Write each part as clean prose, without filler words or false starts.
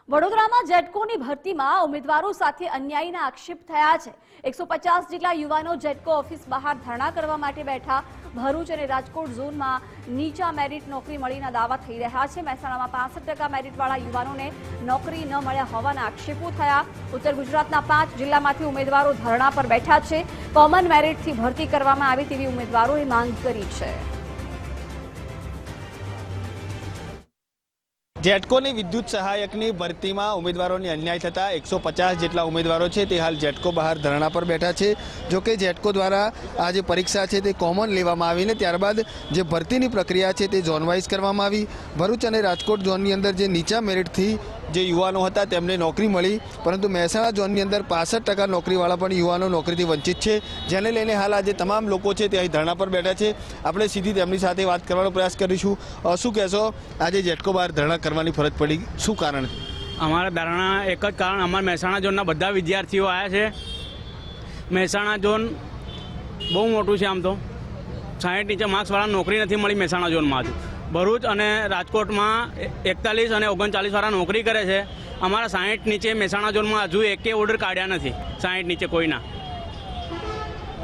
વડોદરામાં જેટકોની ભરતીમાં ઉમેદવારો સાથે અન્યાયના આક્ષેપ થયા છે। 150 જેટલા યુવાનો જેટકો ઓફિસ બહાર ધરણા કરવા માટે બેઠા। ભરૂચ અને રાજકોટ ઝોનમાં નીચા મેરિટ નોકરી મળીના દાવા થઈ રહ્યા છે। મહેસાણામાં 65% મેરિટવાળા યુવાનોને નોકરી ન મળ્યા હોવાના આક્ષેપો થયા। ઉત્તર ગુજરાતના 5 જિલ્લામાંથી ઉમેદવારો ધરણા પર બેઠા છે। કોમન મેરિટથી ભરતી કરવામાં આવે તેવી ઉમેદવારોએ માંગ કરી છે। જેટકોની વિદ્યુત સહાયકની ભરતીમાં ઉમેદવારોની અન્યાય થતાં 150 જેટલા ઉમેદવારો છે તે હાલ જેટકો બહાર ધરણા પર બેઠા છે। જોકે જેટકો દ્વારા આ જે પરીક્ષા છે તે કોમન લેવામાં આવીને ત્યારબાદ જે ભરતીની પ્રક્રિયા છે તે ઝોન વાઇઝ કરવામાં આવી। ભરૂચ અને રાજકોટ ઝોનની અંદર જે નીચા મેરિટથી જે યુવાનો હતા તેમને નોકરી મળી, પરંતુ મહેસાણા ઝોનની અંદર 65% નોકરીવાળા પણ યુવાનો નોકરીથી વંચિત છે, જેને લઈને હાલ આજે તમામ લોકો છે તે અહીં ધરણા પર બેઠા છે। આપણે સીધી તેમની સાથે વાત કરવાનો પ્રયાસ કરીશું। શું કહેશો, આજે જેટકો બહાર ધરણા કરવાની ફરજ પડી, શું કારણ છે? અમારા ધરણા એક જ કારણ, અમારા મહેસાણા ઝોનના બધા વિદ્યાર્થીઓ આવ્યા છે। મહેસાણા ઝોન બહુ મોટું છે, આમ તો 60 નીચે માર્ક્સવાળા નોકરી નથી મળી મહેસાણા ઝોનમાં। ભરૂચ અને રાજકોટમાં 41 અને 39 વાળા નોકરી કરે છે। અમારા 60 નીચે મહેસાણા ઝોનમાં હજુ એકે ઓર્ડર કાઢ્યા નથી, 60 નીચે કોઈના।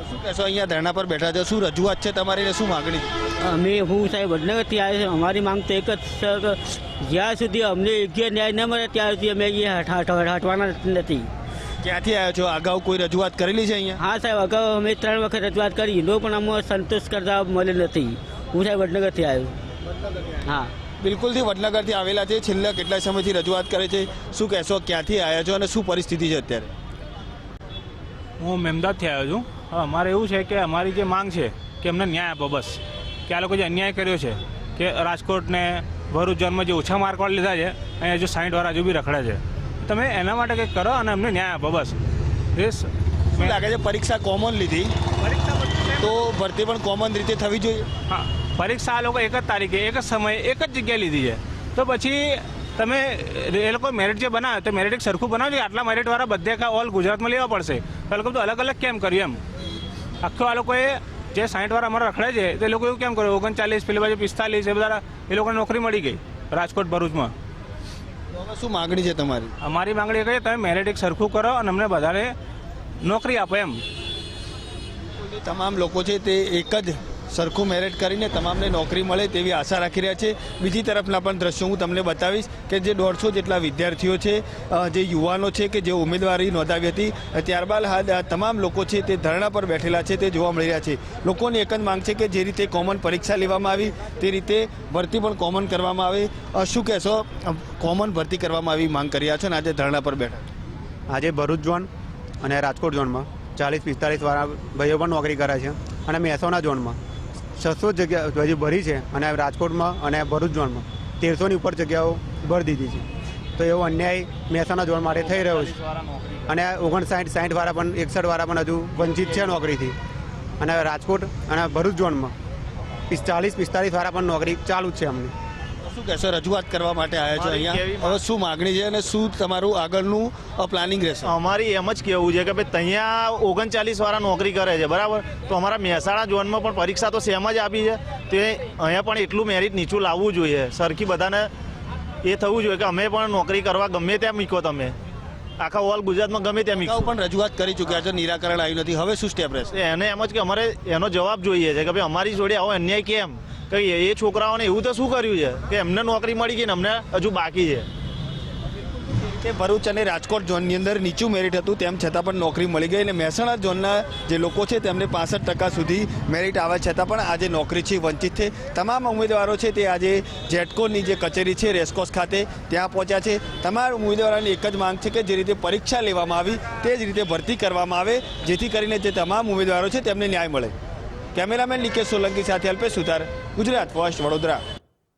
શું કહેશો, અહીંયા ધરણા પર બેઠા છે, શું રજૂઆત છે તમારી, શું માગણી છે? અમે હું સાહેબ વડનગરથી આવ્યા છે। અમારી માંગ તો એક જ છે કે જ્યાં સુધી અમને યોગ્ય ન્યાય ન મળે ત્યાં સુધી અમે હટવાના નથી। ક્યાંથી આવ્યો છો? અગાઉ કોઈ રજૂઆત કરેલી છે અહીંયા? હા સાહેબ, અગાઉ અમે 3 વખત રજૂઆત કરી, નો પણ અમને સંતોષ કરતા મળે નથી। હું સાહેબ વડનગરથી આવ્યો। હા, બિલકુલથી વડનગરથી આવેલા છે, છેલ્લા કેટલા સમયથી રજૂઆત કરે છે। શું કહેશો, ક્યાંથી આવ્યા છો અને શું પરિસ્થિતિ છે અત્યારે? હું મહેમદાદથી આવ્યો છું। અમારે એવું છે કે અમારી જે માંગ છે કે અમને ન્યાય આપો, બસ કે આ લોકો જે અન્યાય કર્યો છે કે રાજકોટ ને ભરૂચ ઝોનમાં જે ઓછા માર્કવાળા લીધા છે, અહીંયા જો 60 વાળા હજુ બી રખડે છે, તમે એના માટે કંઈક કરો અને અમને ન્યાય આપો, બસ। શું લાગે છે, પરીક્ષા કોમન લીધી તો ભરતી પણ કોમન રીતે થવી જોઈએ? હા, પરીક્ષા આ લોકો એક જ તારીખે, એક જ સમયે, એક જ જગ્યાએ લીધી છે, તો પછી તમે એ લોકો મેરિટ જે બનાવે તો મેરિટ એક સરખું બનાવજો। આટલા મેરિટવાળા બધે ઓલ ગુજરાતમાં લેવા પડશે, તો એ લોકો તો અલગ અલગ કેમ કર્યું એમ? આખું આ લોકોએ જે 60 વાળા અમારા રખડે છે તે લોકો એવું કેમ કર્યું? 39, પેલી બાજુ 45, એ બધા એ લોકોને નોકરી મળી ગઈ રાજકોટ ભરૂચમાં। હવે શું માગણી છે તમારી? અમારી માગણી એ કહે તમે મેરિટ એક સરખું કરો અને અમને બધાને નોકરી આપો એમ। તમામ લોકો છે તે એક જ સરખું મેરિટ કરીને તમામને નોકરી મળે તેવી આશા રાખી રહ્યા છે। બીજી તરફના પણ દ્રશ્યો હું તમને બતાવીશ કે જે 150 જેટલા વિદ્યાર્થીઓ છે, જે યુવાનો છે કે જે ઉમેદવારી નોંધાવી હતી, ત્યારબાદ તમામ લોકો છે તે ધરણા પર બેઠેલા છે તે જોવા મળી રહ્યા છે। લોકોની એક જ માંગ છે કે જે રીતે કોમન પરીક્ષા લેવામાં આવી તે રીતે ભરતી પણ કોમન કરવામાં આવે। શું કહેશો, કોમન ભરતી કરવામાં આવી માંગ કરી રહ્યા છો અને આજે ધરણા પર બેઠા? આજે ભરૂચ ઝોન અને રાજકોટ ઝોનમાં 40-45 વાળા ભાઈઓ પણ નોકરી કરે છે, અને મહેસાણા ઝોનમાં 600 જગ્યા હજી ભરી છે, અને રાજકોટમાં અને ભરૂચ ઝોનમાં 1300ની ઉપર જગ્યાઓ ભરી દીધી છે। તો એવો અન્યાય મહેસાણા ઝોન માટે થઈ રહ્યો છે, અને 59-60 વાળા પણ 61 વાળા પણ હજુ વંચિત છે નોકરીથી, અને રાજકોટ અને ભરૂચ ઝોનમાં 40-45 વાળા પણ નોકરી ચાલુ જ છે અમને। શું કહેશો, રજૂઆત કરવા માટે આવ્યા છો અહીંયા, હવે શું માગણી છે અને શું તમારું આગળનું પ્લાનિંગ રહેશે? અમારી એમ જ કહેવું છે કે ભાઈ ત્યાં 39 વાળા નોકરી કરે છે, બરાબર, તો અમારા મહેસાણા ઝોનમાં પણ પરીક્ષા તો સેમ જ આપી છે, તે અહીંયા પણ એટલું મેરિટ નીચું લાવવું જોઈએ, સરખી બધાને એ થવું જોઈએ કે અમે પણ નોકરી કરવા ગમે ત્યાં મૂકો, તમે આખા ઓલ ગુજરાતમાં ગમે ત્યાં મૂકો। પણ રજૂઆત કરી ચૂક્યા છો, નિરાકરણ આવ્યું નથી, હવે શું સ્ટેપ રહેશે? એને એમ જ કે અમારે એનો જવાબ જોઈએ છે કે ભાઈ અમારી જોડે આવો અન્યાય કેમ, કે એ છોકરાઓને એવું તો શું કર્યું છે કે એમને નોકરી મળી ગઈ ને અમને હજુ બાકી છે। તે ભરૂચ અને રાજકોટ ઝોનની અંદર નીચું મેરિટ હતું તેમ છતાં પણ નોકરી મળી ગઈ, અને મહેસાણા ઝોનના જે લોકો છે તેમને 65% સુધી મેરિટ આવે છતાં પણ આજે નોકરીથી વંચિત છે। તમામ ઉમેદવારો છે તે આજે જેટકોની જે કચેરી છે રેસકોર્સ ખાતે ત્યાં પહોંચ્યા છે। તમામ ઉમેદવારોની એક જ માંગ છે કે જે રીતે પરીક્ષા લેવામાં આવી તે જ રીતે ભરતી કરવામાં આવે, જેથી કરીને જે તમામ ઉમેદવારો છે તેમને ન્યાય મળે। કેમેરામેન નિકેશ સોલંકી સાથે અલ્પેશ સુતાર, ગુજરાત ફર્સ્ટ, વડોદરા।